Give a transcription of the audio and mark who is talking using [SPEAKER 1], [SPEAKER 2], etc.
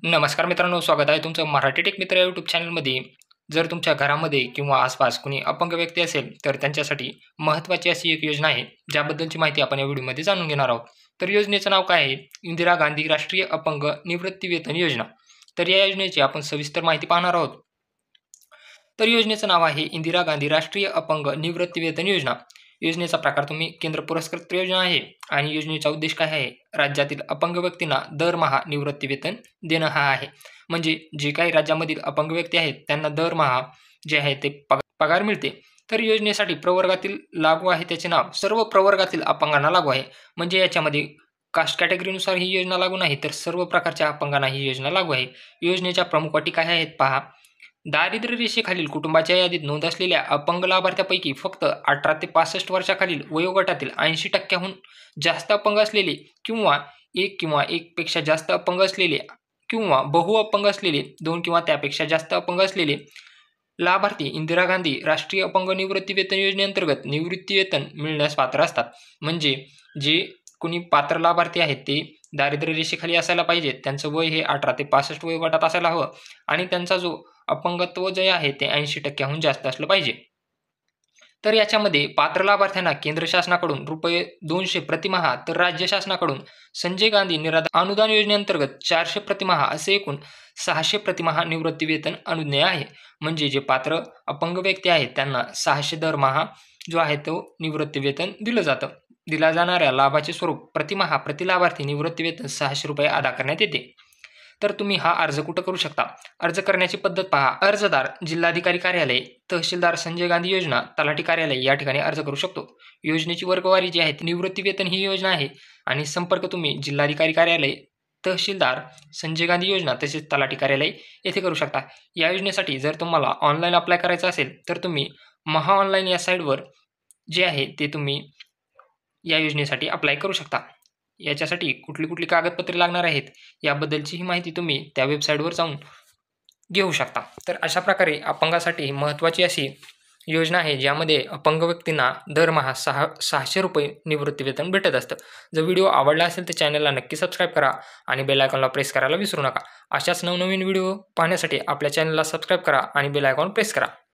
[SPEAKER 1] नमस्कार मित्रांनो, स्वागत आहे तुमचं मराठी टेक मित्र या यूट्यूब चॅनलमध्ये. जर तुमच्या घरामध्ये किंवा आसपास कुणी अपंग व्यक्ती असेल, तर त्यांच्यासाठी महत्त्वाची अशी एक योजना आहे, ज्याबद्दलची माहिती आपण या व्हिडिओमध्ये जाणून घेणार आहोत. तर योजनेचं नाव काय आहे? इंदिरा गांधी राष्ट्रीय अपंग निवृत्तीवेतन योजना. तर या योजनेची आपण सविस्तर माहिती पाहणार आहोत. तर योजनेचं नाव आहे इंदिरा गांधी राष्ट्रीय अपंग निवृत्तीवेतन योजना. योजनेचा प्रकार तुम्ही केंद्र पुरस्कृत योजना आहे आणि योजनेचा उद्देश काय आहे? राज्यातील अपंग व्यक्तींना दरमहा निवृत्तीवेतन देणं हा आहे. म्हणजे जे काही राज्यामधील अपंग व्यक्ती आहेत, त्यांना दरमहा जे आहे ते पगार मिळते. तर योजनेसाठी प्रवर्गातील लागू आहे त्याचे नाव सर्व प्रवर्गातील अपंगांना लागू आहे. म्हणजे याच्यामध्ये कास्ट कॅटेगरीनुसार ही योजना लागू नाही, तर सर्व प्रकारच्या अपंगांना ही योजना लागू आहे. योजनेच्या प्रमुख अटी काय आहेत पहा. दारिद्र्य रेषेखालील कुटुंबाच्या यादीत नोंद असलेल्या अपंग लाभार्थ्यापैकी फक्त 18 ते 65 वर्षाखालील वयोगटातील 80% जास्त अपंग असलेले किंवा एक किंवा एकपेक्षा जास्त अपंग असलेले किंवा बहुअपंग असलेले 2 किंवा त्यापेक्षा जास्त अपंग असलेले लाभार्थी इंदिरा गांधी राष्ट्रीय अपंग निवृत्तीवेतन योजनेअंतर्गत निवृत्तीवेतन मिळण्यास पात्र असतात. म्हणजे जे कोणी पात्र लाभार्थी आहेत ते दारिद्र्य रेषेखाली असायला पाहिजेत. त्यांचं वय हे 18 ते 65 वयोगटात असायला हवं आणि त्यांचा जो अपंगत्व जे आहे ते 80% जास्त असलं पाहिजे. तर याच्यामध्ये पात्र लाभार्थ्यांना केंद्र शासनाकडून रुपये 200 प्रतिमाहा तर राज्य शासनाकडून संजय गांधी निराधार अनुदान योजनेअंतर्गत 400 प्रतिमाहा असे एकूण 600 प्रतिमाहा निवृत्तीवेतन अनुज्ञेय आहे. म्हणजे जे पात्र अपंग व्यक्ती आहेत त्यांना 600 दरमहा जो आहे तो निवृत्तीवेतन दिलं जातं. दिल्या जाणाऱ्या लाभाचे स्वरूप प्रतिमाहा प्रति लाभार्थी निवृत्तीवेतन ₹600 अदा करण्यात येते. तर तुम्ही हा अर्ज कुठं करू शकता? अर्ज करण्याची पद्धत पहा. अर्जदार जिल्हाधिकारी कार्यालय, तहसीलदार संजय गांधी योजना, तलाठी कार्यालय या ठिकाणी अर्ज करू शकतो. योजनेची वर्गवारी जी आहे ती निवृत्तीवेतन ही योजना आहे आणि संपर्क तुम्ही जिल्हाधिकारी कार्यालय, तहसीलदार संजय गांधी योजना तसेच तलाठी कार्यालय येथे करू शकता. या योजनेसाठी जर तुम्हाला ऑनलाईन अप्लाय करायचं असेल, तर तुम्ही महा ऑनलाईन या साईटवर जे आहे ते तुम्ही या योजनेसाठी अप्लाय करू शकता. याच्यासाठी कुठली कागदपत्रे लागणार आहेत, याबद्दलची ही माहिती तुम्ही त्या वेबसाईटवर जाऊन घेऊ शकता. तर अशा प्रकारे अपंगासाठी महत्त्वाची अशी योजना आहे, ज्यामध्ये अपंग व्यक्तींना दरमहा ₹600 निवृत्तीवेतन भेटत असतं. जर व्हिडिओ आवडला असेल तर चॅनलला नक्की सबस्क्राईब करा आणि बेल आयकॉनला प्रेस करायला विसरू नका. अशाच नवनवीन व्हिडिओ पाहण्यासाठी आपल्या चॅनलला सबस्क्राईब करा आणि बेल आयकॉन प्रेस करा.